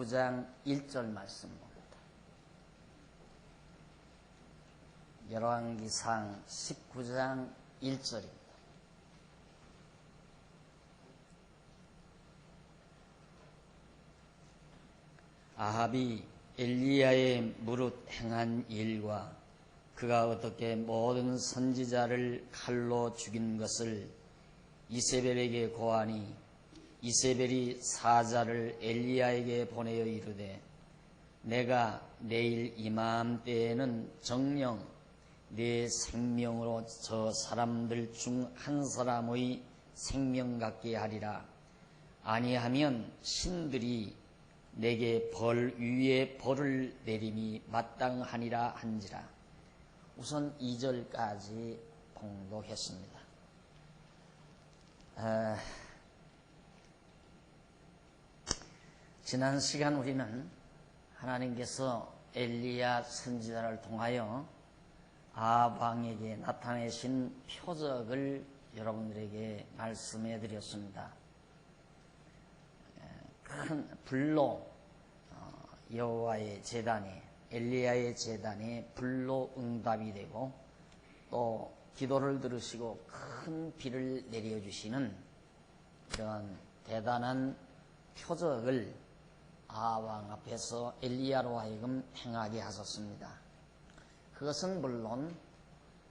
19장 1절 말씀 봅니다. 열왕기상 19장 1절입니다. 아합이 엘리야의 무릇 행한 일과 그가 어떻게 모든 선지자를 칼로 죽인 것을 이세벨에게 고하니 이세벨이 사자를 엘리야에게 보내어 이르되 내가 내일 이맘때에는 정녕 내 생명으로 저 사람들 중 한 사람의 생명 같게 하리라. 아니하면 신들이 내게 벌 위에 벌을 내림이 마땅하니라 한지라. 우선 2절까지 봉독했습니다. 지난 시간 우리는 하나님께서 엘리야 선지자를 통하여 아합 왕에게 나타내신 표적을 여러분들에게 말씀해 드렸습니다. 큰 불로 여호와의 제단에 엘리야의 제단에 불로 응답이 되고 또 기도를 들으시고 큰 비를 내려주시는 이런 대단한 표적을 아합 왕 앞에서 엘리야로 하여금 행하게 하셨습니다. 그것은 물론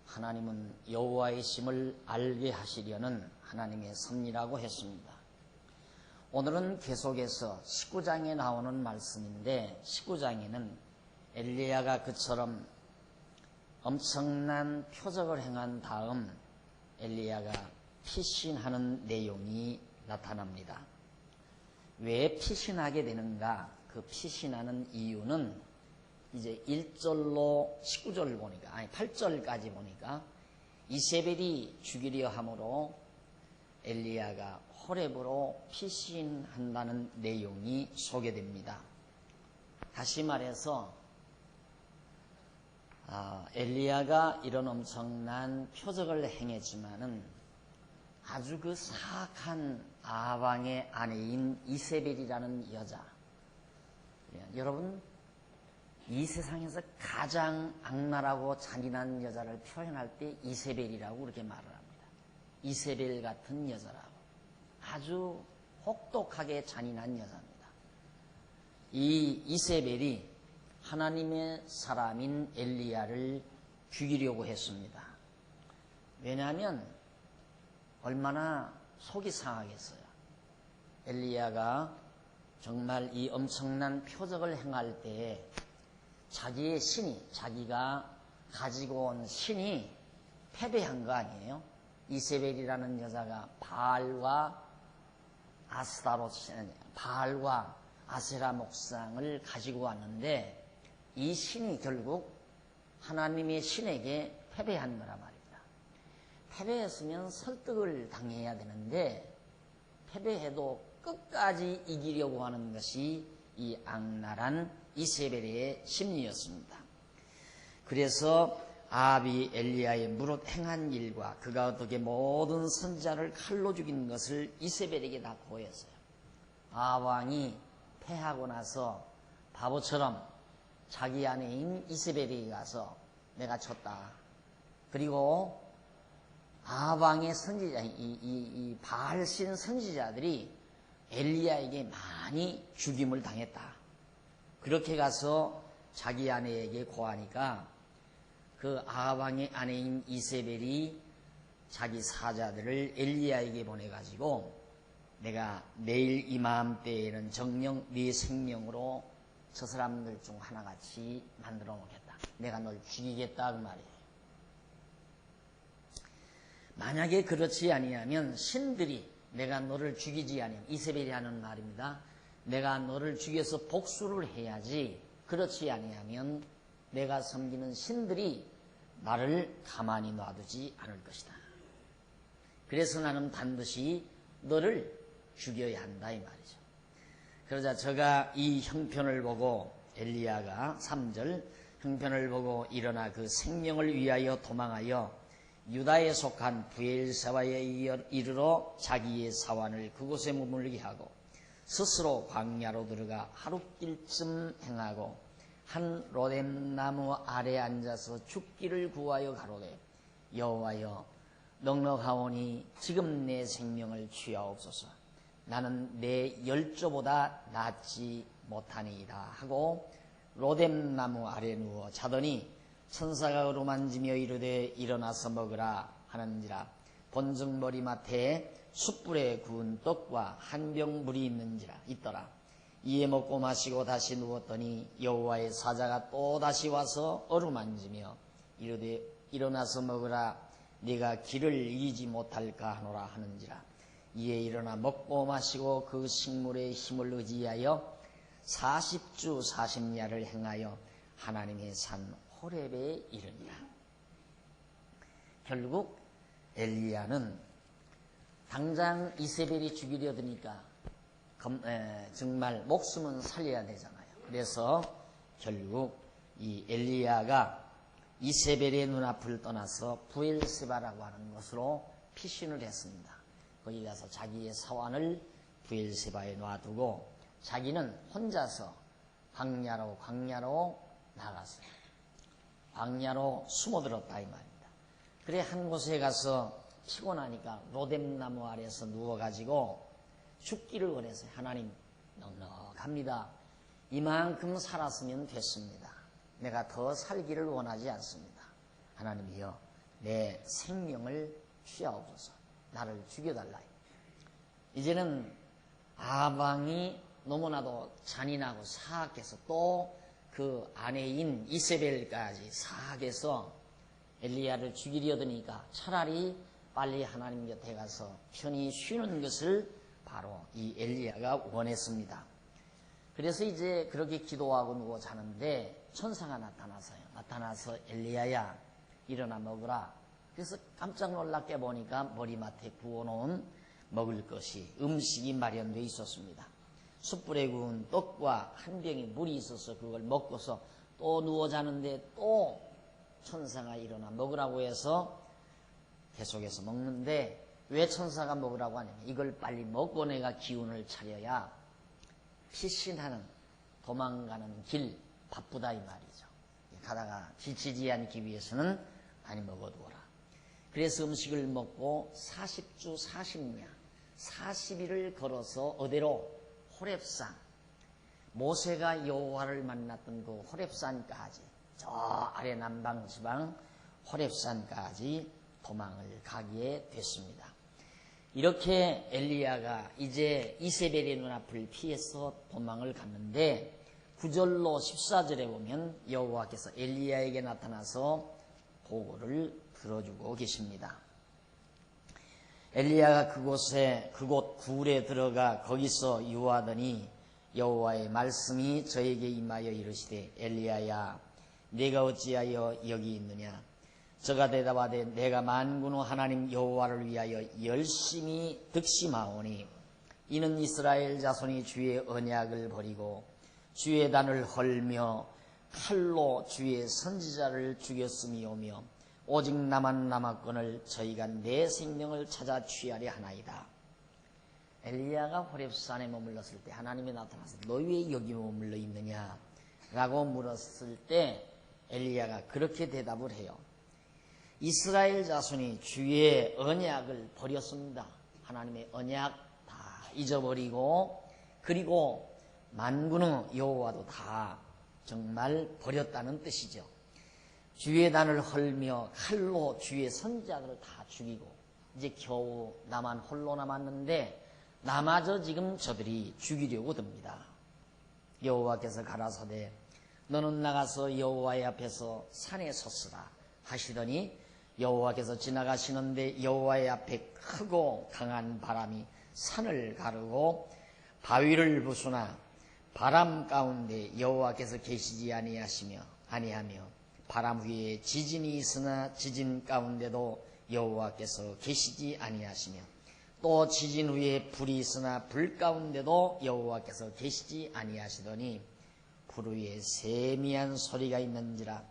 하나님은 여호와의 심을 알게 하시려는 하나님의 섭리라고 했습니다. 오늘은 계속해서 19장에 나오는 말씀인데 19장에는 엘리야가 그처럼 엄청난 표적을 행한 다음 엘리야가 피신하는 내용이 나타납니다. 왜 피신하게 되는가? 그 피신하는 이유는 이제 1절로 19절 보니까 8절까지 보니까 이세벨이 죽이려 함으로 엘리야가 호렙으로 피신한다는 내용이 소개됩니다. 다시 말해서 엘리야가 이런 엄청난 표적을 행했지만은 아주 그 사악한 아합 왕의 아내인 이세벨이라는 여자, 여러분 이 세상에서 가장 악랄하고 잔인한 여자를 표현할 때 이세벨이라고 그렇게 말을 합니다. 이세벨 같은 여자라고. 아주 혹독하게 잔인한 여자입니다. 이 이세벨이 하나님의 사람인 엘리야를 죽이려고 했습니다. 왜냐하면 얼마나 속이 상하겠어요. 엘리야가 정말 이 엄청난 표적을 행할 때에 자기의 신이, 자기가 가지고 온 신이 패배한 거 아니에요? 이세벨이라는 여자가 바알과 바알과 아세라 목상을 가지고 왔는데 이 신이 결국 하나님의 신에게 패배한 거란 말입니다. 패배했으면 설득을 당해야 되는데 패배해도 끝까지 이기려고 하는 것이 이 악랄한 이세벨의 심리였습니다. 그래서 아합이 엘리야의 무릇 행한 일과 그가 어떻게 모든 선지자를 칼로 죽인 것을 이세벨에게 다 고했어요. 아합 왕이 패하고 나서 바보처럼 자기 아내인 이세벨에게 가서 내가 졌다. 그리고 아합 왕의 선지자, 이 바알신 선지자들이 엘리야에게 많이 죽임을 당했다. 그렇게 가서 자기 아내에게 고하니까 그 아합 왕의 아내인 이세벨이 자기 사자들을 엘리야에게 보내가지고 내가 내일 이맘때에는 정녕 네 생명으로 저 사람들 중 하나같이 만들어 놓겠다. 내가 널 죽이겠다 그 말이에요. 만약에 그렇지 아니하면 신들이 내가 너를 죽이지 아니하면 이세벨이 하는 말입니다. 내가 너를 죽여서 복수를 해야지 그렇지 아니하면 내가 섬기는 신들이 나를 가만히 놔두지 않을 것이다. 그래서 나는 반드시 너를 죽여야 한다 이 말이죠. 그러자 저가 이 형편을 보고 엘리야가 3절 형편을 보고 일어나 그 생명을 위하여 도망하여 유다에 속한 브엘세바에 이르러 자기의 사환을 그곳에 머물게 하고 스스로 광야로 들어가 하룻길쯤 행하고 한 로뎀나무 아래 앉아서 죽기를 구하여 가로되 여호와여 넉넉하오니 지금 내 생명을 취하옵소서. 나는 내 열조보다 낫지 못하니이다 하고 로뎀나무 아래 누워 자더니 천사가 어루만지며 이르되 일어나서 먹으라 하는지라. 본즉 머리맡에 숯불에 구운 떡과 한 병 물이 있더라. 이에 먹고 마시고 다시 누웠더니 여호와의 사자가 또 다시 와서 어루만지며 이르되 일어나서 먹으라 네가 길을 잃지 못할까 하노라 하는지라. 이에 일어나 먹고 마시고 그 식물의 힘을 의지하여 40주 40야를 행하여 하나님의 산 호렙에 이르니라. 결국 엘리야는 당장 이세벨이 죽이려 드니까 정말 목숨은 살려야 되잖아요. 그래서 결국 이 엘리야가 이세벨의 눈앞을 떠나서 부엘세바라고 하는 곳으로 피신을 했습니다. 거기 가서 자기의 사환을 부엘세바에 놔두고 자기는 혼자서 광야로 나갔어요. 광야로 숨어들었다 이 말입니다. 그래 한 곳에 가서 피곤하니까 로뎀나무 아래서 누워가지고 죽기를 원했어요. 하나님 넉넉합니다. 이만큼 살았으면 됐습니다. 내가 더 살기를 원하지 않습니다. 하나님이여 내 생명을 취하옵소서. 나를 죽여달라. 이제는 아방이 너무나도 잔인하고 사악해서 또 그 아내인 이세벨까지 사악해서 엘리야를 죽이려 드니까 차라리 빨리 하나님 곁에 가서 편히 쉬는 것을 바로 이 엘리야가 원했습니다. 그래서 이제 그렇게 기도하고 누워 자는데 천사가 나타나서 엘리야야 일어나 먹으라. 그래서 깜짝 놀랍게 보니까 머리맡에 구워놓은 먹을 것이 음식이 마련되어 있었습니다. 숯불에 구운 떡과 한 병의 물이 있어서 그걸 먹고서 또 누워 자는데 또 천사가 일어나 먹으라고 해서 계속해서 먹는데 왜 천사가 먹으라고 하냐면 이걸 빨리 먹고 내가 기운을 차려야 피신하는 도망가는 길 바쁘다 이 말이죠. 가다가 지치지 않기 위해서는 많이 먹어두어라. 그래서 음식을 먹고 40주 40야 40일을 걸어서 어디로? 호렙산. 모세가 여호와를 만났던 그 호렙산까지 저 아래 남방 지방 호렙산까지 도망을 가게 됐습니다. 이렇게 엘리야가 이제 이세벨의 눈앞을 피해서 도망을 갔는데 9절로 14절에 보면 여호와께서 엘리야에게 나타나서 보고를 들어주고 계십니다. 엘리야가 그곳 굴에 들어가 거기서 유하더니 여호와의 말씀이 저에게 임하여 이르시되 엘리야야 네가 어찌하여 여기 있느냐. 저가 대답하되 내가 만군의 하나님 여호와를 위하여 열심히 득심하오니 이는 이스라엘 자손이 주의 언약을 버리고 주의 단을 헐며 칼로 주의 선지자를 죽였음이오며 오직 나만 남았건을 저희가 내 생명을 찾아 취하려 하나이다. 엘리야가 호렙산에 머물렀을 때 하나님이 나타나서 너 왜 여기 머물러 있느냐 라고 물었을 때 엘리야가 그렇게 대답을 해요. 이스라엘 자손이 주의 언약을 버렸습니다. 하나님의 언약 다 잊어버리고 그리고 만군의 여호와도 다 정말 버렸다는 뜻이죠. 주의 단을 헐며 칼로 주의 선지자들을 다 죽이고 이제 겨우 나만 홀로 남았는데 나마저 지금 저들이 죽이려고 듭니다. 여호와께서 가라사대 너는 나가서 여호와의 앞에서 산에 섰으라 하시더니 여호와께서 지나가시는데 여호와의 앞에 크고 강한 바람이 산을 가르고 바위를 부수나 바람 가운데 여호와께서 계시지 아니하며 바람 위에 지진이 있으나 지진 가운데도 여호와께서 계시지 아니하시며 또 지진 위에 불이 있으나 불 가운데도 여호와께서 계시지 아니하시더니 불 위에 세미한 소리가 있는지라.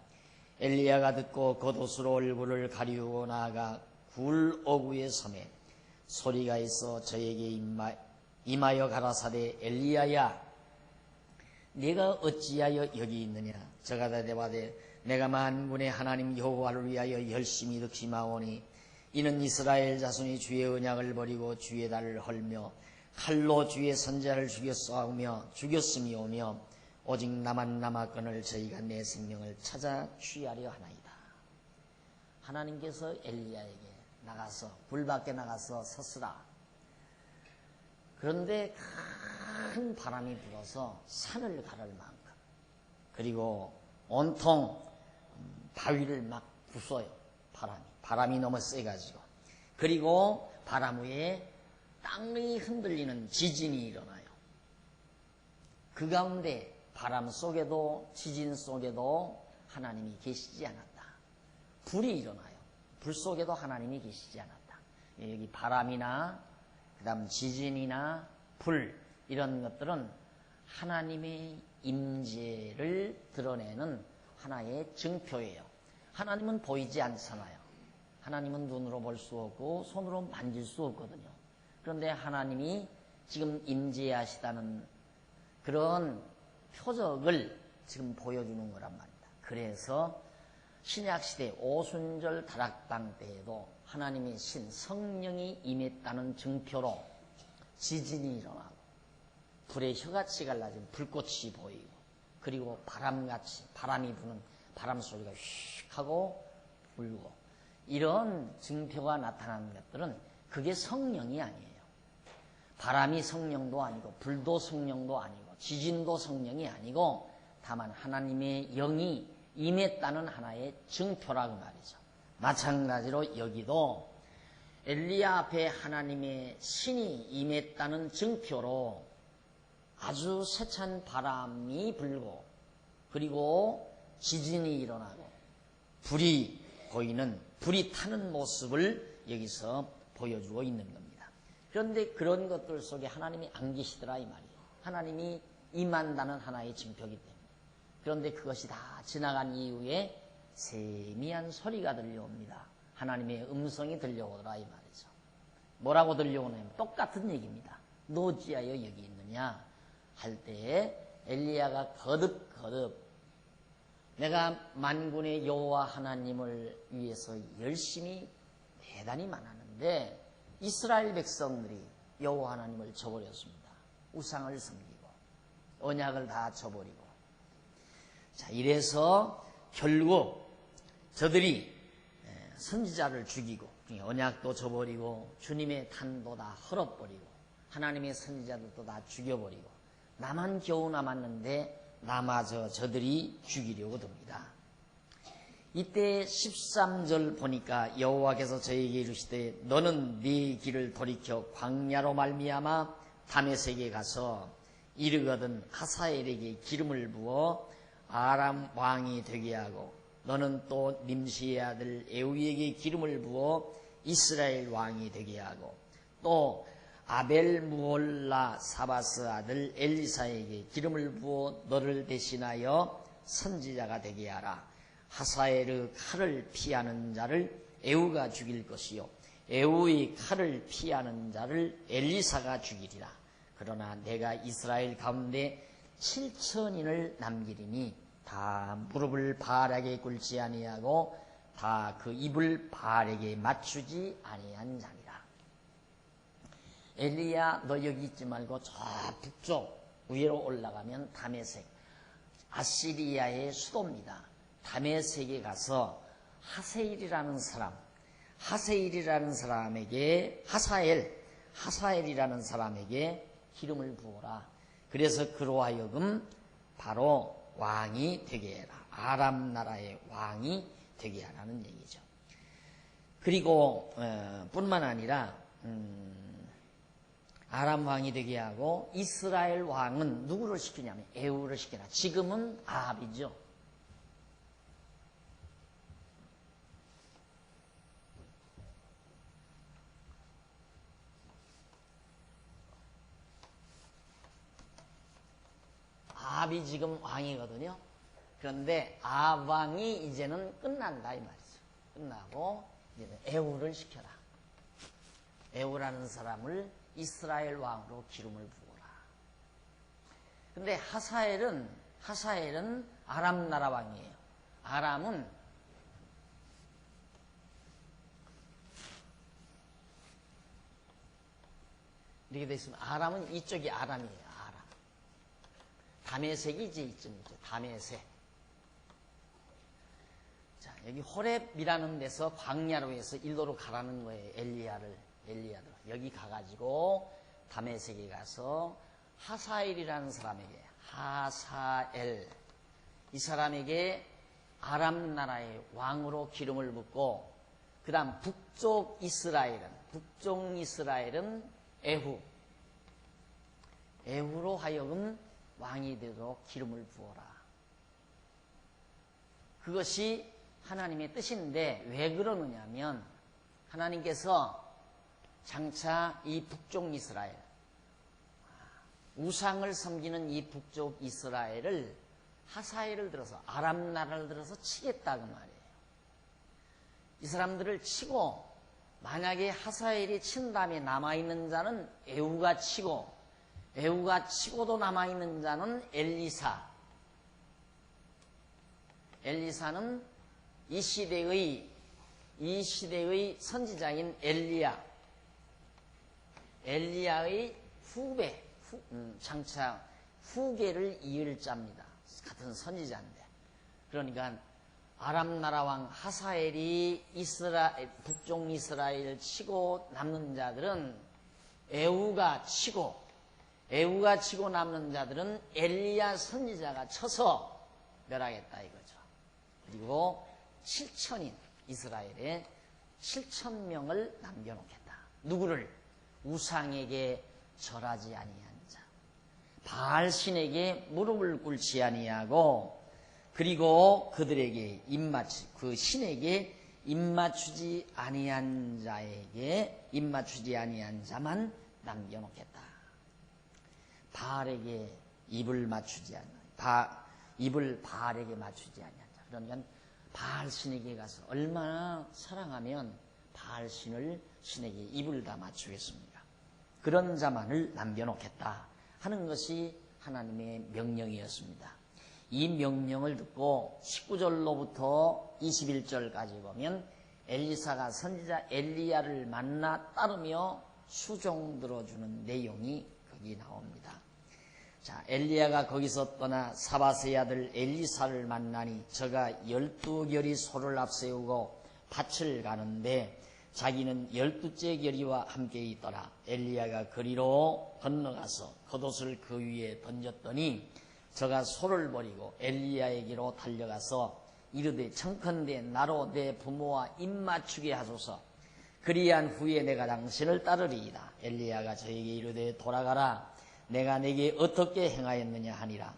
엘리야가 듣고 겉옷으로 얼굴을 가리우고 나아가 굴 어구에 섬에 소리가 있어 저에게 임하여 가라사대 엘리야야 네가 어찌하여 여기 있느냐. 저가 대답하되 내가 만군의 하나님 여호와를 위하여 열심히 득심하오니 이는 이스라엘 자손이 주의 언약을 버리고 주의 달을 헐며 칼로 주의 선지자를 죽였음이오며 오직 나만 남았거늘 저희가 내 생명을 찾아 취하려 하나이다. 하나님께서 엘리야에게 나가서 불 밖에 나가서 섰으라. 그런데 큰 바람이 불어서 산을 가를 만큼 그리고 온통 바위를 막 부숴요. 바람이 너무 세가지고. 그리고 바람 위에 땅이 흔들리는 지진이 일어나요. 그 가운데 바람 속에도 지진 속에도 하나님이 계시지 않았다. 불이 일어나요. 불 속에도 하나님이 계시지 않았다. 여기 바람이나 그 다음 지진이나 불 이런 것들은 하나님의 임재를 드러내는 하나의 증표예요. 하나님은 보이지 않잖아요. 하나님은 눈으로 볼 수 없고 손으로 만질 수 없거든요. 그런데 하나님이 지금 임재하시다는 그런 표적을 지금 보여주는 거란 말입니다. 그래서 신약시대 오순절 다락방 때에도 하나님의 신 성령이 임했다는 증표로 지진이 일어나고 불의 혀같이 갈라진 불꽃이 보이고 그리고 바람이 부는 바람 소리가 휙 하고 불고 이런 증표가 나타나는 것들은 그게 성령이 아니에요. 바람이 성령도 아니고 불도 성령도 아니고 지진도 성령이 아니고 다만 하나님의 영이 임했다는 하나의 증표라고 말이죠. 마찬가지로 여기도 엘리야 앞에 하나님의 신이 임했다는 증표로 아주 세찬 바람이 불고 그리고 지진이 일어나고 불이 타는 모습을 여기서 보여주고 있는 겁니다. 그런데 그런 것들 속에 하나님이 안 계시더라 이 말이에요. 하나님이 임한다는 하나의 증표이기 때문에. 그런데 그것이 다 지나간 이후에 세미한 소리가 들려옵니다. 하나님의 음성이 들려오더라 이 말이죠. 뭐라고 들려오냐면 똑같은 얘기입니다. 너 어찌하여 여기 있느냐 할 때에 엘리야가 거듭 내가 만군의 여호와 하나님을 위해서 열심히 대단히 많았는데 이스라엘 백성들이 여호와 하나님을 저버렸습니다. 우상을 섬기고 언약을 다 저버리고 자 이래서 결국 저들이 선지자를 죽이고 언약도 저버리고 주님의 탄도 다 헐어버리고 하나님의 선지자들도 다 죽여버리고 나만 겨우 남았는데 나마저 저들이 죽이려고 듭니다. 이때 13절 보니까 여호와께서 저에게 이르시되 너는 네 길을 돌이켜 광야로 말미암아 다메섹에 가서 이르거든 하사엘에게 기름을 부어 아람 왕이 되게 하고 너는 또 nim시의 아들 에우에게 기름을 부어 이스라엘 왕이 되게 하고 또 아벨 무올라 사바스 아들 엘리사에게 기름을 부어 너를 대신하여 선지자가 되게 하라. 하사엘의 칼을 피하는 자를 에우가 죽일 것이요 에우의 칼을 피하는 자를 엘리사가 죽이리라. 그러나 내가 이스라엘 가운데 7천인을 남기리니 다 무릎을 바알에게 꿇지 아니하고 다 그 입을 바알에게 맞추지 아니한 자니라. 엘리야 너 여기 있지 말고 저 북쪽 위로 올라가면 다메섹 아시리아의 수도입니다. 다메섹에 가서 하사엘이라는 사람에게 하사엘이라는 사람에게 기름을 부어라. 그래서 그로 하여금 바로 왕이 되게 해라. 아람 나라의 왕이 되게 하라는 얘기죠. 그리고 뿐만 아니라 아람 왕이 되게 하고 이스라엘 왕은 누구를 시키냐면 에우를 시키라. 지금은 아합이죠. 아합이 지금 왕이거든요. 그런데 아합 왕이 이제는 끝난다 이 말이죠. 끝나고 이제는 에우를 시켜라. 에우라는 사람을 이스라엘 왕으로 기름을 부어라. 근데 하사엘은 아람 나라 왕이에요. 아람은 이렇게 되어 있으면 아람은 이쪽이 아람이에요. 아람. 다메섹이 이제 이쯤이죠. 다메섹. 자, 여기 호렙이라는 데서 광야로 해서 일로로 가라는 거예요. 엘리야를. 여기 가가지고 다메섹에 가서 하사엘이라는 사람에게, 하사엘, 이 사람에게 아람 나라의 왕으로 기름을 붓고, 그 다음 북쪽 이스라엘은 에후로 하여금 왕이 되도록 기름을 부어라. 그것이 하나님의 뜻인데, 왜 그러느냐면 하나님께서 장차 이 북쪽 이스라엘, 우상을 섬기는 이 북쪽 이스라엘을, 하사엘을 들어서, 아람 나라를 들어서 치겠다 그 말이에요. 이 사람들을 치고, 만약에 하사엘이 친 다음에 남아있는 자는 에후가 치고, 에후가 치고도 남아있는 자는 엘리사는 이 시대의 선지자인 엘리야의 장차 후계를 이을 자입니다. 같은 선지자인데. 그러니까 아람 나라 왕 하사엘이 북쪽 이스라엘 치고 남는 자들은 에후가 치고 남는 자들은 엘리야 선지자가 쳐서 멸하겠다 이거죠. 그리고 7천인 이스라엘에 7,000명을 남겨놓겠다. 누구를? 우상에게 절하지 아니한 자, 바알 신에게 무릎을 꿇지 아니하고, 그리고 그들에게 그 신에게 입맞추지 아니한 자만 남겨놓겠다. 바알에게 입을 바알에게 맞추지 아니한 자. 그러니까 바알 신에게 가서 얼마나 사랑하면 바알 신에게 입을 다 맞추겠습니까? 그런 자만을 남겨놓겠다 하는 것이 하나님의 명령이었습니다. 이 명령을 듣고 19절로부터 21절까지 보면 엘리사가 선지자 엘리야를 만나 따르며 수종 들어주는 내용이 거기 나옵니다. 자, 엘리야가 거기서 떠나 사바세의 아들 엘리사를 만나니 저가 12결의 소를 앞세우고 밭을 가는데 자기는 12째 결의와 함께 있더라. 엘리야가 거리로 건너가서 겉옷을 그 위에 던졌더니 저가 소를 버리고 엘리야에게로 달려가서 이르되 청컨대 나로 내 부모와 입맞추게 하소서. 그리한 후에 내가 당신을 따르리이다. 엘리야가 저에게 이르되 돌아가라. 내가 내게 어떻게 행하였느냐 하니라.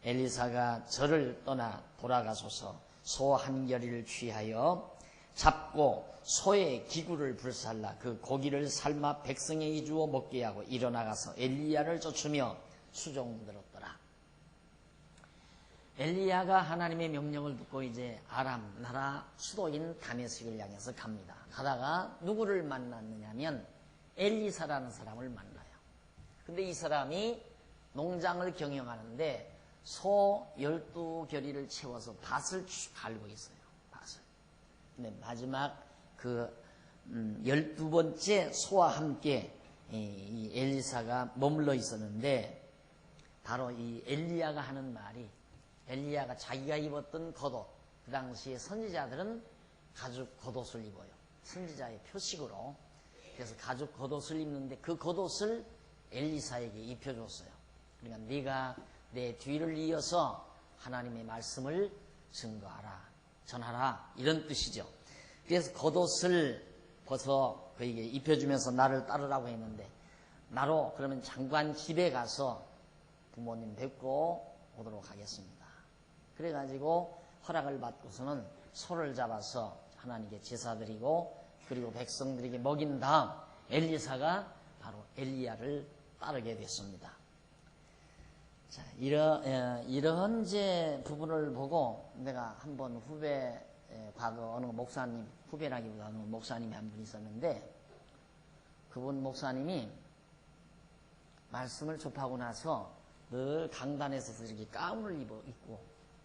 엘리사가 저를 떠나 돌아가소서. 소 한 결의를 취하여 잡고 소의 기구를 불살라 그 고기를 삶아 백성에게 주어 먹게 하고 일어나가서 엘리야를 쫓으며 수종들었더라. 엘리야가 하나님의 명령을 듣고 이제 아람 나라 수도인 다메섹을 향해서 갑니다. 가다가 누구를 만났느냐면 엘리사라는 사람을 만나요. 근데 이 사람이 농장을 경영하는데 소 12결의를 채워서 밭을 갈고 있어요. 밭을. 근데 마지막 그 12번째 소와 함께 이 엘리사가 머물러 있었는데, 바로 이 엘리야가 하는 말이, 엘리야가 자기가 입었던 겉옷, 그 당시에 선지자들은 가죽 겉옷을 입어요. 선지자의 표식으로. 그래서 가죽 겉옷을 입는데 그 겉옷을 엘리사에게 입혀줬어요. 그러니까 네가 내 뒤를 이어서 하나님의 말씀을 증거하라, 전하라, 이런 뜻이죠. 그래서 겉옷을 벗어 그에게 입혀주면서 나를 따르라고 했는데, 나로 그러면 장관 집에 가서 부모님 뵙고 오도록 하겠습니다. 그래가지고 허락을 받고서는 소를 잡아서 하나님께 제사드리고 그리고 백성들에게 먹인 다음 엘리사가 바로 엘리야를 따르게 됐습니다. 자, 이러한 이제 부분을 보고 내가 한번 과거 어느 목사님, 후배라기보다는 목사님이 한 분 있었는데, 그분 목사님이 말씀을 접하고 나서 늘 강단에서 이렇게 가운을 입고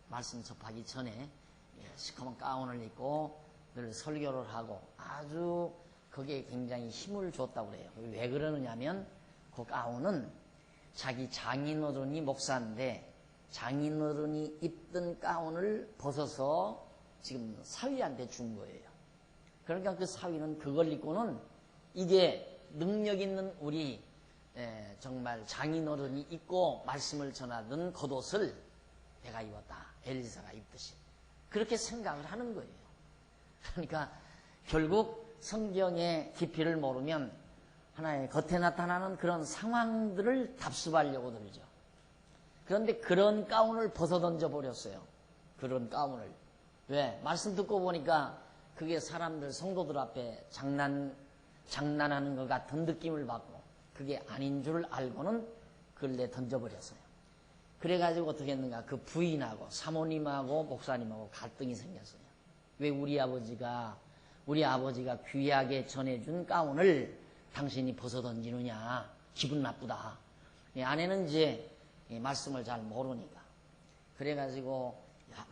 말씀 접하기 전에 시커먼 가운을 입고 늘 설교를 하고 아주 그게 굉장히 힘을 줬다고 그래요. 왜 그러느냐면 그 가운은 자기 장인어른이 목사인데 장인어른이 입던 가운을 벗어서 지금 사위한테 준 거예요. 그러니까 그 사위는 그걸 입고는 이게 능력 있는 우리 정말 장인어른이 입고 말씀을 전하던 겉옷을 내가 입었다. 엘리사가 입듯이. 그렇게 생각을 하는 거예요. 그러니까 결국 성경의 깊이를 모르면 하나의 겉에 나타나는 그런 상황들을 답습하려고 들죠. 그런데 그런 가운을 벗어 던져버렸어요. 그런 가운을. 왜? 말씀 듣고 보니까 그게 사람들, 성도들 앞에 장난하는 것 같은 느낌을 받고 그게 아닌 줄 알고는 그걸 내 던져버렸어요. 그래가지고 어떻게 했는가? 그 부인하고 사모님하고 목사님하고 갈등이 생겼어요. 왜 우리 아버지가 귀하게 전해준 가운을 당신이 벗어 던지느냐? 기분 나쁘다. 아내는 이제 말씀을 잘 모르니까. 그래가지고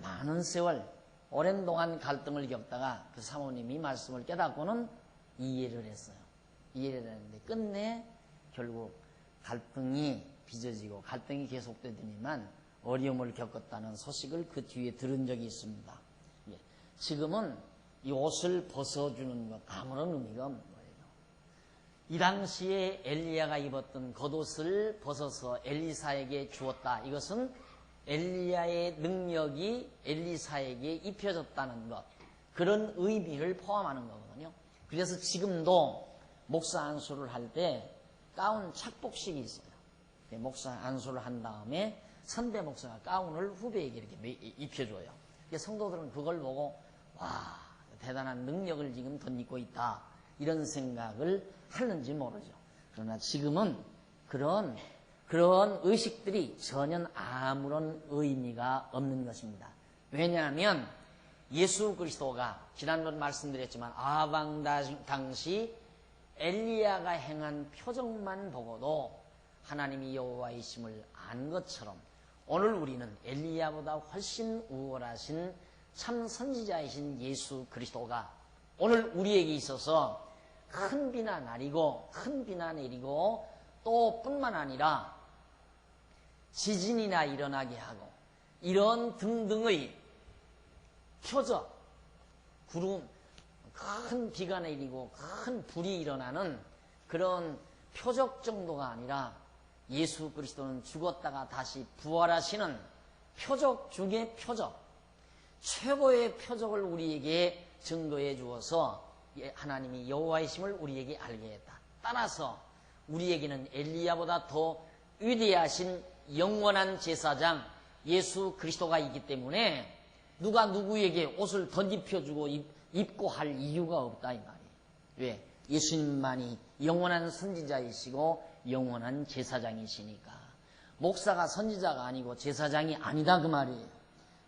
많은 세월, 오랜 동안 갈등을 겪다가 그 사모님이 말씀을 깨닫고는 이해를 했어요. 이해를 했는데 끝내 결국 갈등이 빚어지고 갈등이 계속되더니만 어려움을 겪었다는 소식을 그 뒤에 들은 적이 있습니다. 지금은 이 옷을 벗어주는 것 아무런 의미가 없는 거예요. 이 당시에 엘리야가 입었던 겉옷을 벗어서 엘리사에게 주었다. 이것은 엘리야의 능력이 엘리사에게 입혀졌다는 것, 그런 의미를 포함하는 거거든요. 그래서 지금도 목사 안수를 할 때 가운 착복식이 있어요. 목사 안수를 한 다음에 선배 목사가 가운을 후배에게 이렇게 입혀줘요. 성도들은 그걸 보고 와, 대단한 능력을 지금 덧입고 있다, 이런 생각을 하는지 모르죠. 그러나 지금은 그런 의식들이 전혀 아무런 의미가 없는 것입니다. 왜냐하면 예수 그리스도가 지난번 말씀드렸지만 아방 당시 엘리야가 행한 표적만 보고도 하나님이 여호와이심을 안 것처럼 오늘 우리는 엘리야보다 훨씬 우월하신 참 선지자이신 예수 그리스도가 오늘 우리에게 있어서 큰 비나 내리고 또 뿐만 아니라 지진이나 일어나게 하고 이런 등등의 표적, 구름, 큰 비가 내리고 큰 불이 일어나는 그런 표적 정도가 아니라 예수 그리스도는 죽었다가 다시 부활하시는 표적 중의 표적, 최고의 표적을 우리에게 증거해 주어서 하나님이 여호와이심을 우리에게 알게 했다. 따라서 우리에게는 엘리야보다 더 위대하신 영원한 제사장 예수 그리스도가 있기 때문에 누가 누구에게 옷을 던집혀주고 입고 할 이유가 없다, 이 말이에요. 왜? 예수님만이 영원한 선지자이시고 영원한 제사장이시니까. 목사가 선지자가 아니고 제사장이 아니다, 그 말이에요.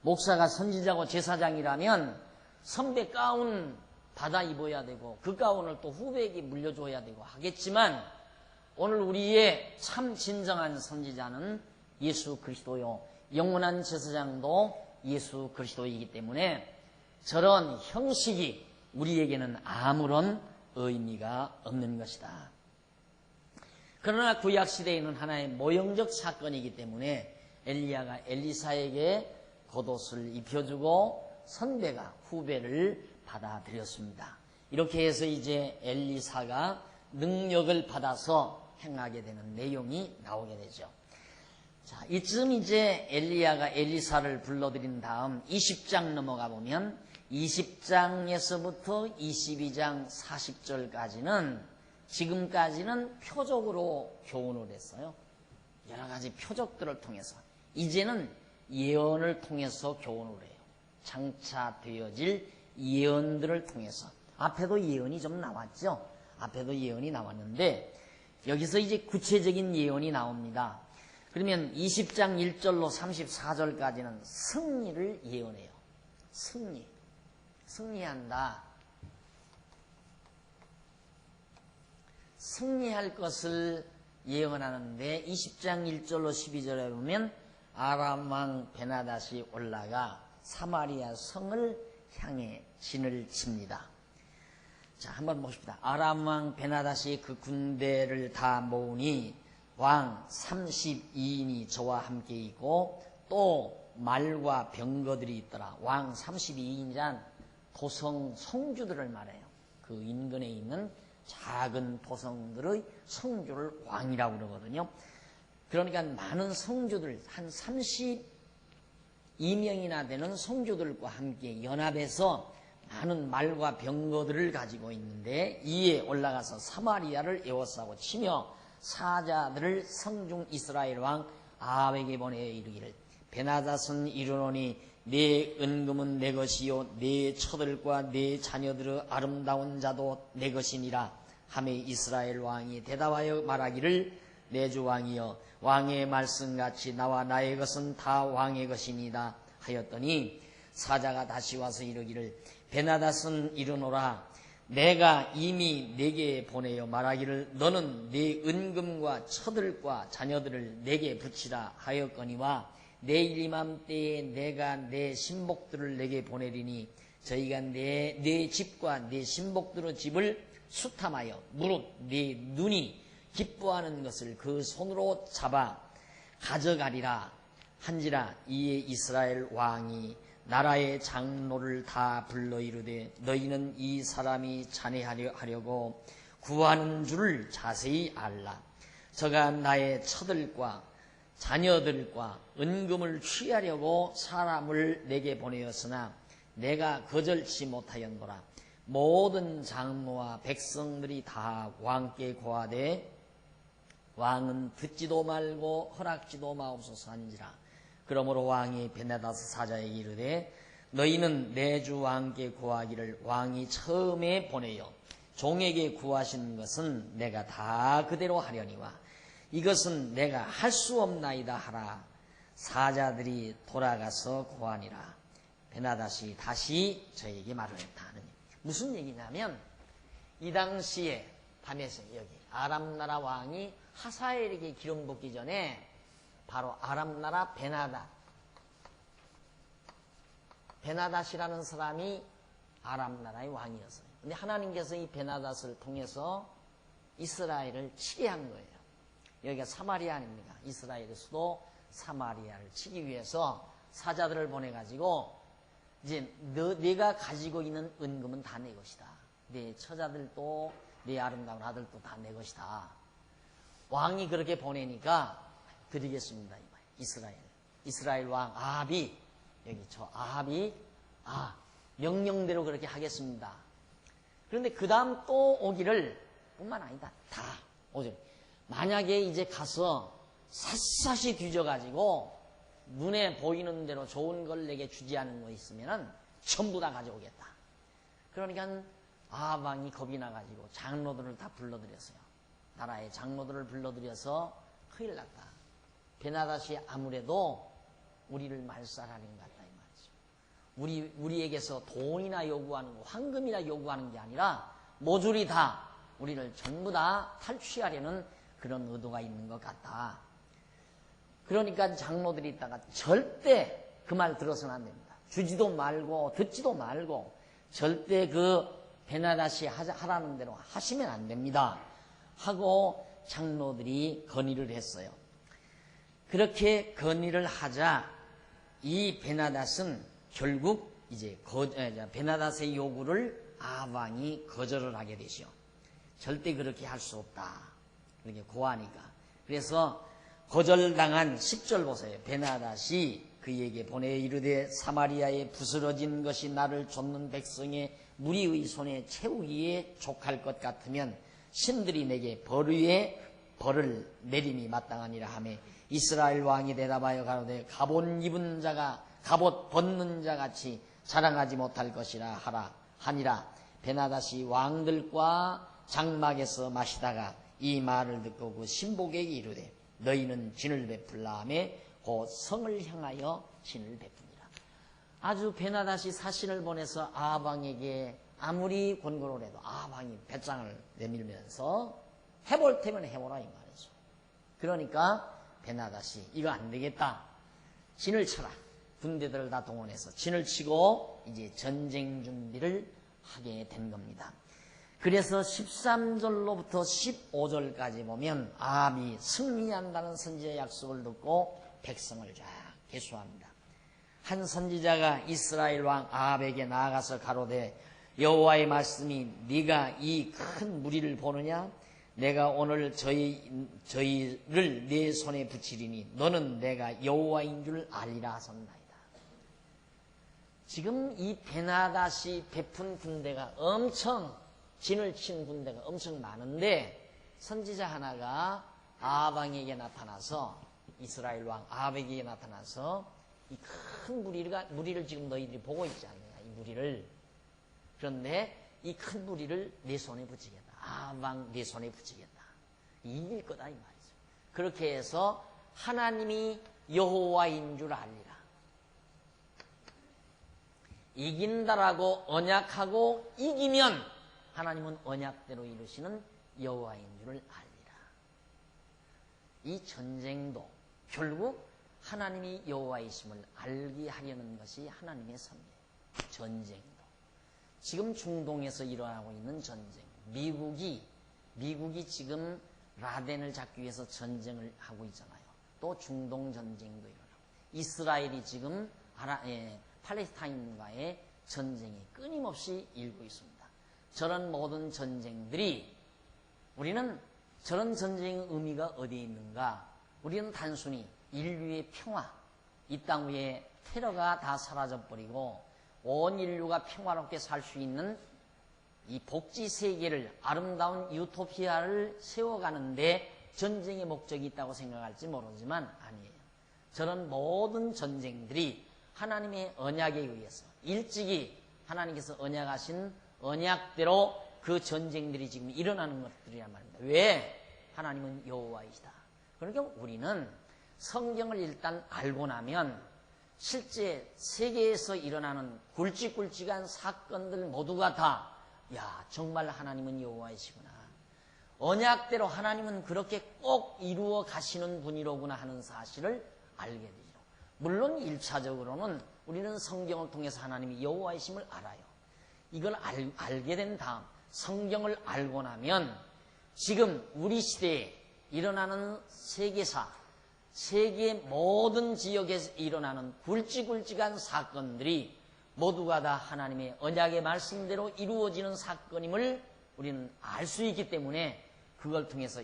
목사가 선지자고 제사장이라면 선배 가운 받아 입어야 되고 그 가운을 또 후배에게 물려줘야 되고 하겠지만 오늘 우리의 참 진정한 선지자는 예수 그리스도요, 영원한 제사장도 예수 그리스도이기 때문에 저런 형식이 우리에게는 아무런 의미가 없는 것이다. 그러나 구약시대에는 하나의 모형적 사건이기 때문에 엘리야가 엘리사에게 겉옷을 입혀주고 선배가 후배를 받아들였습니다. 이렇게 해서 이제 엘리사가 능력을 받아서 행하게 되는 내용이 나오게 되죠. 자, 이쯤 이제 엘리야가 엘리사를 불러들인 다음 20장 넘어가 보면 20장에서부터 22장 40절까지는 지금까지는 표적으로 교훈을 했어요. 여러 가지 표적들을 통해서. 이제는 예언을 통해서 교훈을 해요. 장차 되어질 예언들을 통해서. 앞에도 예언이 좀 나왔죠. 앞에도 예언이 나왔는데 여기서 이제 구체적인 예언이 나옵니다. 그러면 20장 1절로 34절까지는 승리를 예언해요. 승리한다. 승리할 것을 예언하는데 20장 1절로 12절에 보면 아람 왕 베나닷이 올라가 사마리아 성을 향해 진을 칩니다. 자, 한번 보십시다. 아람 왕 베나닷이 그 군대를 다 모으니 왕 32인이 저와 함께 있고 또 말과 병거들이 있더라. 왕 32인이란 도성 성주들을 말해요. 그 인근에 있는 작은 도성들의 성주를 왕이라고 그러거든요. 그러니까 많은 성주들, 한 32명이나 되는 성주들과 함께 연합해서 많은 말과 병거들을 가지고 있는데 이에 올라가서 사마리아를 에워싸고 치며 사자들을 성중 이스라엘 왕 아합에게 보내어 이르기를 베나닷은 이르노니 내 은금은 내 것이요 내 처들과 내 자녀들의 아름다운 자도 내 것이니라 하매 이스라엘 왕이 대답하여 말하기를 내 주 왕이여 왕의 말씀같이 나와 나의 것은 다 왕의 것이니이다 하였더니 사자가 다시 와서 이르기를 베나닷은 이르노라 내가 이미 내게 보내어 말하기를 너는 네 은금과 처들과 자녀들을 내게 붙이라 하였거니와 내일 이맘때에 내가 내 신복들을 내게 보내리니 저희가 내 집과 내 신복들의 집을 수탐하여 무릇 네 눈이 기뻐하는 것을 그 손으로 잡아 가져가리라 한지라 이에 이스라엘 왕이 나라의 장로를 다 불러 이르되 너희는 이 사람이 잔해하려고 구하는 줄을 자세히 알라. 저가 나의 처들과 자녀들과 은금을 취하려고 사람을 내게 보내었으나 내가 거절치 못하였노라. 모든 장로와 백성들이 다 왕께 고하되 왕은 듣지도 말고 허락지도 마옵소서 한지라. 그러므로 왕이 베나닷 사자에게 이르되 너희는 내 주 왕께 구하기를 왕이 처음에 보내어 종에게 구하신 것은 내가 다 그대로 하려니와 이것은 내가 할 수 없나이다 하라. 사자들이 돌아가서 고하니라. 베나닷이 다시 저에게 말을 했다 하느니 무슨 얘기냐면 이 당시에 밤에서 여기 아람 나라 왕이 하사엘에게 기름 붓기 전에 바로 아람 나라 베나닷이라는 사람이 아람 나라의 왕이었어요. 근데 하나님께서 이 베나닷을 통해서 이스라엘을 치게 한 거예요. 여기가 사마리아 아닙니까? 이스라엘의 수도 사마리아를 치기 위해서 사자들을 보내가지고 이제 네가 가지고 있는 은금은 다 내 것이다. 네 처자들도 네 아름다운 아들도 다 내 것이다. 왕이 그렇게 보내니까 드리겠습니다. 이스라엘 왕 아합이 여기 저 아합이 명령대로 그렇게 하겠습니다. 그런데 그 다음 또 오기를 뿐만 아니다. 다 오죠. 만약에 이제 가서 샅샅이 뒤져가지고 눈에 보이는 대로 좋은 걸 내게 주지 않은 거 있으면은 전부 다 가져오겠다. 그러니까 아합 왕이 겁이 나가지고 장로들을 다 불러들였어요. 나라의 장로들을 불러들여서 큰일 났다. 베나닷이 아무래도 우리를 말살하는 것 같다 이 말이죠. 우리에게서 돈이나 요구하는 거, 황금이나 요구하는 게 아니라 모조리 다 우리를 전부 다 탈취하려는 그런 의도가 있는 것 같다. 그러니까 장로들이 있다가 절대 그 말 들어서는 안 됩니다. 주지도 말고 듣지도 말고 절대 그 베나닷이 하라는 대로 하시면 안 됩니다. 하고 장로들이 건의를 했어요. 그렇게 건의를 하자 이 베나닷은 결국 이제 베나닷의 요구를 아합 왕이 거절을 하게 되죠. 절대 그렇게 할 수 없다. 그렇게 고하니까. 그래서 거절당한 10절 보세요. 베나닷이 그에게 보내 이르되 사마리아에 부스러진 것이 나를 좇는 백성의 무리의 손에 채우기에 족할 것 같으면 신들이 내게 벌 위에 벌을 내림이 마땅하니라 하며 이스라엘 왕이 대답하여 가로되 갑옷 벗는 자 같이 자랑하지 못할 것이라 하니라. 베나닷이 왕들과 장막에서 마시다가 이 말을 듣고 그 신복에게 이르되 너희는 진을 베풀라 하며 곧 성을 향하여 진을 베풉니다. 아주 베나닷이 사신을 보내서 아합 왕에게 아무리 권고를 해도 아합 왕이 배짱을 내밀면서 해볼 테면 해보라 이 말이죠. 그러니까 베나다시 이거 안 되겠다. 진을 쳐라. 군대들을 다 동원해서 진을 치고 이제 전쟁 준비를 하게 된 겁니다. 그래서 13절로부터 15절까지 보면 아합이 승리한다는 선지자의 약속을 듣고 백성을 쫙 계수합니다. 한 선지자가 이스라엘 왕 아합에게 나아가서 가로되 여호와의 말씀이 네가 이 큰 무리를 보느냐? 내가 오늘 저희를 네 손에 붙이리니 너는 내가 여호와인 줄 알리라 하셨나이다. 지금 이 베나다시 베푼 군대가 엄청 진을 친 군대가 엄청 많은데 선지자 하나가 아합 왕에게 나타나서 이스라엘 왕 아합에게 나타나서 이 큰 무리를 지금 너희들이 보고 있지 않느냐 이 무리를. 그런데 이 큰 무리를 내 손에 붙이겠다. 아합 왕 내 손에 붙이겠다. 이길 거다 이 말이죠. 그렇게 해서 하나님이 여호와인 줄 알리라. 이긴다라고 언약하고 이기면 하나님은 언약대로 이루시는 여호와인 줄을 알리라. 이 전쟁도 결국 하나님이 여호와이심을 알게 하려는 것이 하나님의 섭리예요. 전쟁도. 지금 중동에서 일어나고 있는 전쟁. 미국이 지금 라덴을 잡기 위해서 전쟁을 하고 있잖아요. 또 중동 전쟁도 일어나고. 이스라엘이 지금 팔레스타인과의 전쟁이 끊임없이 일고 있습니다. 저런 모든 전쟁들이 우리는 저런 전쟁의 의미가 어디에 있는가? 우리는 단순히 인류의 평화, 이 땅 위에 테러가 다 사라져버리고 온 인류가 평화롭게 살 수 있는 이 복지 세계를 아름다운 유토피아를 세워가는데 전쟁의 목적이 있다고 생각할지 모르지만 아니에요. 저런 모든 전쟁들이 하나님의 언약에 의해서 일찍이 하나님께서 언약하신 언약대로 그 전쟁들이 지금 일어나는 것들이란 말입니다. 왜? 하나님은 여호와이시다. 그러니까 우리는 성경을 일단 알고 나면 실제 세계에서 일어나는 굵직굵직한 사건들 모두가 다 정말 하나님은 여호와이시구나. 언약대로 하나님은 그렇게 꼭 이루어 가시는 분이로구나 하는 사실을 알게 되죠. 물론 1차적으로는 우리는 성경을 통해서 하나님이 여호와이심을 알아요. 이걸 알게 된 다음 성경을 알고 나면 지금 우리 시대에 일어나는 세계사, 세계 모든 지역에서 일어나는 굵직굵직한 사건들이 모두가 다 하나님의 언약의 말씀대로 이루어지는 사건임을 우리는 알 수 있기 때문에 그걸 통해서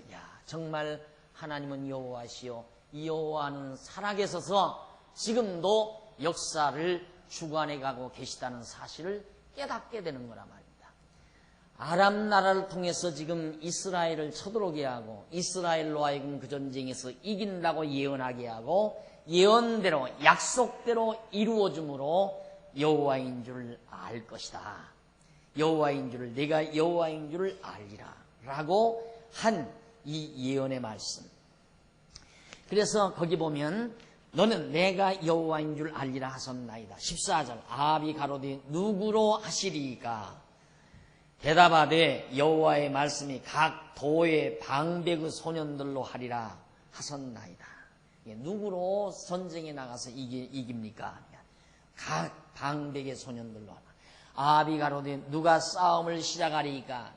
정말 하나님은 여호와시요 이 여호와는 살아계셔서 지금도 역사를 주관해 가고 계시다는 사실을 깨닫게 되는 거란 말입니다. 아람 나라를 통해서 지금 이스라엘을 쳐들어오게 하고 이스라엘로 하여금 그 전쟁에서 이긴다고 예언하게 하고 예언대로 약속대로 이루어짐으로 여호와인 줄 알 것이다. 여호와인 줄을 내가 여호와인 줄을 알리라 라고 한 이 예언의 말씀. 그래서 거기 보면 너는 내가 여호와인 줄 알리라 하셨나이다. 14절 아합이 가로되 누구로 하시리까? 대답하되 여호와의 말씀이 각 도의 방백의 소년들로 하리라 하셨나이다. 누구로 전쟁에 나가서 이깁니까? 각 방백의 소년들로 하라. 아합이 가로되 누가 싸움을 시작하리까?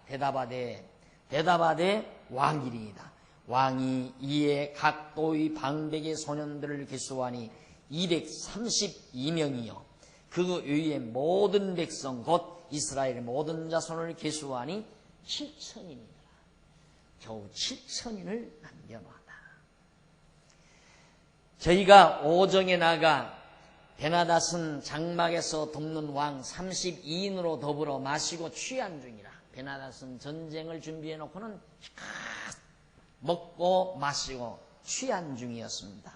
대답하되 왕이리이다. 왕이 이에 각 도의 방백의 소년들을 계수하니 232명이요 그 외에 모든 백성 곧 이스라엘의 모든 자손을 계수하니 7천인이라. 겨우 7천인을 남겨놓았다. 저희가 오정에 나가 베나닷은 장막에서 돕는 왕 32인으로 더불어 마시고 취한 중이라. 베나닷은 전쟁을 준비해 놓고는 먹고 마시고 취한 중이었습니다.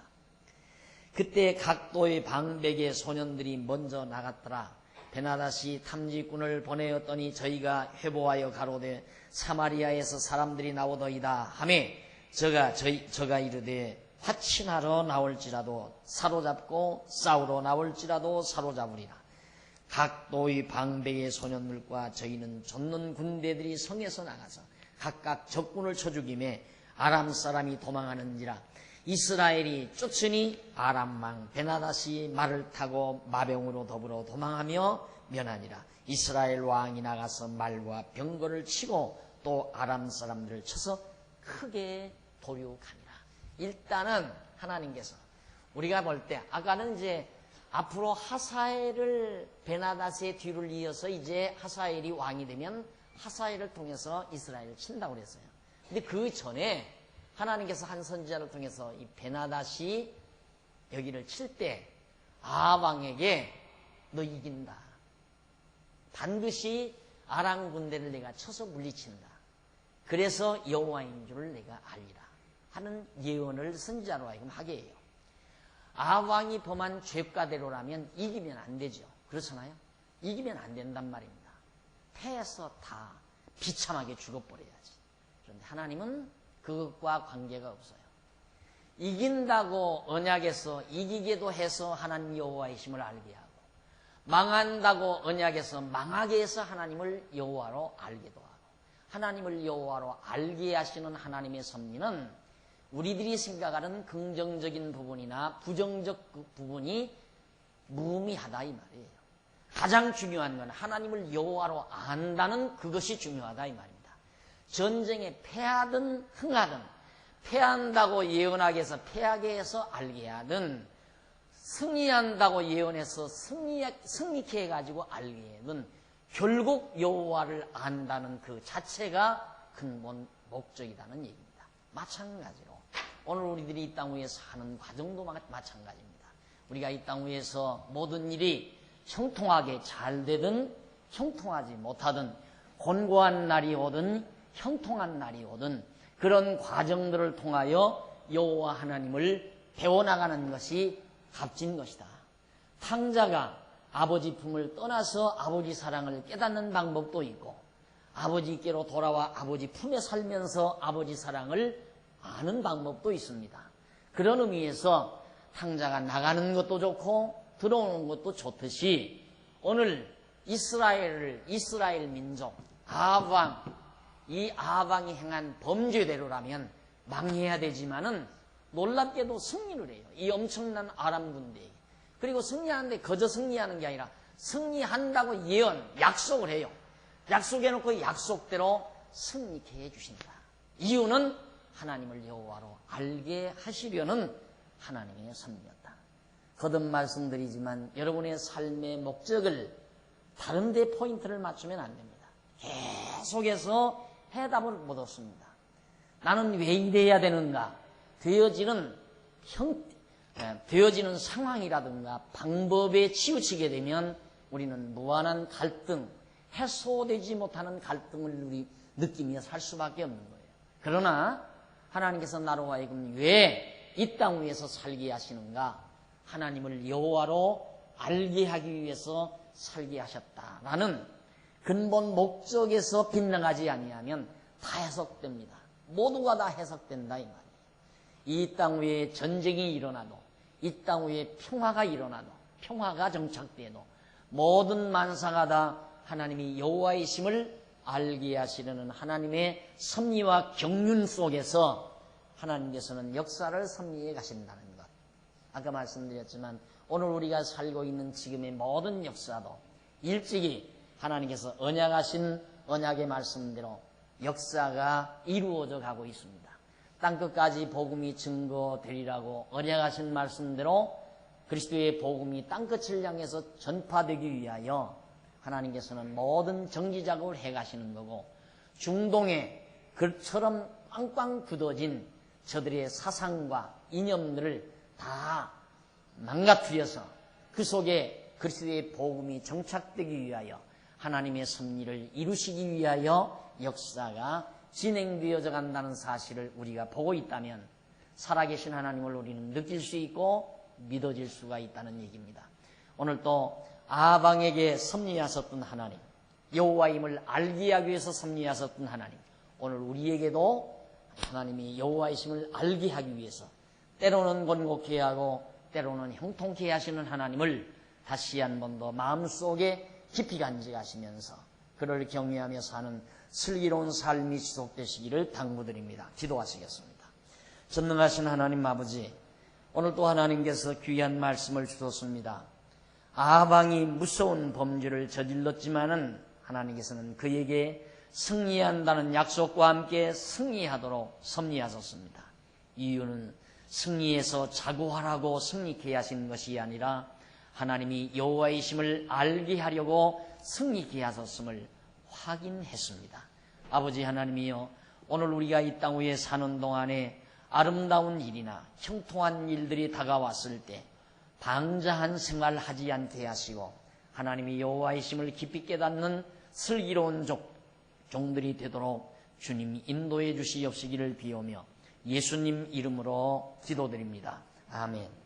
그때 각도의 방백의 소년들이 먼저 나갔더라. 베나닷이 탐지꾼을 보내었더니 저희가 회보하여 가로되 사마리아에서 사람들이 나오더이다 하매 저가 이르되 화친하러 나올지라도 사로잡고 싸우러 나올지라도 사로잡으리라. 각도의 방백의 소년들과 저희는 쫓는 군대들이 성에서 나가서 각각 적군을 쳐 죽이매 아람 사람이 도망하는지라. 이스라엘이 쫓으니 아람 왕 베나닷이 말을 타고 마병으로 더불어 도망하며 면하니라. 이스라엘 왕이 나가서 말과 병거를 치고 또 아람 사람들을 쳐서 크게 도륙하니라. 일단은 하나님께서 우리가 볼 때 아까는 이제 앞으로 하사엘을 베나닷의 뒤를 이어서 이제 하사엘이 왕이 되면 하사엘을 통해서 이스라엘을 친다고 그랬어요. 근데 그 전에 하나님께서 한 선지자를 통해서 이 베나닷이 여기를 칠 때 아합 왕에게 너 이긴다. 반드시 아람 군대를 내가 쳐서 물리친다. 그래서 여호와인 줄을 내가 알리라 하는 예언을 선지자로 하여금 하게 해요. 아합 왕이 범한 죄가대로라면 이기면 안 되죠. 그렇잖아요. 이기면 안 된단 말입니다. 패해서 다 비참하게 죽어버려야지. 그런데 하나님은 그것과 관계가 없어요. 이긴다고 언약에서 이기게도 해서 하나님 여호와의 힘을 알게 하고, 망한다고 언약에서 망하게 해서 하나님을 여호와로 알게도 하고, 하나님을 여호와로 알게 하시는 하나님의 섭리는 우리들이 생각하는 긍정적인 부분이나 부정적 부분이 무의미하다 이 말이에요. 가장 중요한 건 하나님을 여호와로 안다는 그것이 중요하다 이 말입니다. 전쟁에 패하든 흥하든, 패한다고 예언하게 해서 패하게 해서 알게 하든, 승리한다고 예언해서 승리케 해가지고 알게 하든, 결국 여호와를 안다는 그 자체가 근본 목적이라는 얘기입니다. 마찬가지로 오늘 우리들이 이 땅 위에 사는 과정도 마찬가지입니다. 우리가 이 땅 위에서 모든 일이 형통하게 잘 되든 형통하지 못하든, 곤고한 날이 오든 형통한 날이 오든 그런 과정들을 통하여 여호와 하나님을 배워나가는 것이 값진 것이다. 탕자가 아버지 품을 떠나서 아버지 사랑을 깨닫는 방법도 있고, 아버지께로 돌아와 아버지 품에 살면서 아버지 사랑을 아는 방법도 있습니다. 그런 의미에서 탕자가 나가는 것도 좋고 들어오는 것도 좋듯이, 오늘 이스라엘 민족 아합 왕, 이 아합 왕이 행한 범죄대로라면 망해야 되지만은 놀랍게도 승리를 해요. 이 엄청난 아람 군대에게. 그리고 승리하는데 거저 승리하는 게 아니라 승리한다고 약속을 해요. 약속해놓고 약속대로 승리케 해주신다. 이유는 하나님을 여호와로 알게 하시려는 하나님의 섭리였다. 거듭 말씀드리지만 여러분의 삶의 목적을 다른 데 포인트를 맞추면 안 됩니다. 계속해서 해답을 못 얻습니다. 나는 왜 이래야 되는가? 되어지는 상황이라든가 방법에 치우치게 되면 우리는 무한한 갈등, 해소되지 못하는 갈등을 우리 느끼며 살 수밖에 없는 거예요. 그러나 하나님께서 나로 하여금 왜 이 땅 위에서 살게 하시는가? 하나님을 여호와로 알게 하기 위해서 살게 하셨다라는 근본 목적에서 빗나가지 아니하면 다 해석됩니다. 모두가 다 해석된다 이 말이에요. 이 땅 위에 전쟁이 일어나도, 이 땅 위에 평화가 일어나도, 평화가 정착돼도 모든 만사가 다 하나님이 여호와의 심을 알게 하시려는 하나님의 섭리와 경륜 속에서 하나님께서는 역사를 섭리해 가신다는 것. 아까 말씀드렸지만 오늘 우리가 살고 있는 지금의 모든 역사도 일찍이 하나님께서 언약하신 언약의 말씀대로 역사가 이루어져 가고 있습니다. 땅끝까지 복음이 증거되리라고 언약하신 말씀대로 그리스도의 복음이 땅끝을 향해서 전파되기 위하여 하나님께서는 모든 정지 작업을 해가시는 거고, 중동에 그처럼 꽝꽝 굳어진 저들의 사상과 이념들을 다 망가뜨려서 그 속에 그리스도의 복음이 정착되기 위하여 하나님의 섭리를 이루시기 위하여 역사가 진행되어져 간다는 사실을 우리가 보고 있다면 살아계신 하나님을 우리는 느낄 수 있고 믿어질 수가 있다는 얘기입니다. 오늘 또 아합 왕에게 섭리하셨던 하나님, 여호와임을 알게 하기 위해서 섭리하셨던 하나님, 오늘 우리에게도 하나님이 여호와의 심을 알게 하기 위해서 때로는 곤곡해 하고 때로는 형통케 하시는 하나님을 다시 한 번 더 마음속에 깊이 간직하시면서 그를 경외하며 사는 슬기로운 삶이 지속되시기를 당부드립니다. 기도하시겠습니다. 전능하신 하나님 아버지, 오늘 또 하나님께서 귀한 말씀을 주셨습니다. 아방이 무서운 범죄를 저질렀지만은 하나님께서는 그에게 승리한다는 약속과 함께 승리하도록 섭리하셨습니다. 이유는 승리해서 자고하라고 승리케 하신 것이 아니라 하나님이 여호와이심을 알게 하려고 승리케 하셨음을 확인했습니다. 아버지 하나님이여, 오늘 우리가 이 땅 위에 사는 동안에 아름다운 일이나 형통한 일들이 다가왔을 때 방자한 생활 하지 않게 하시고 하나님이 여호와이심을 깊이 깨닫는 슬기로운 종들이 되도록 주님 인도해 주시옵시기를 비오며 예수님 이름으로 기도드립니다. 아멘.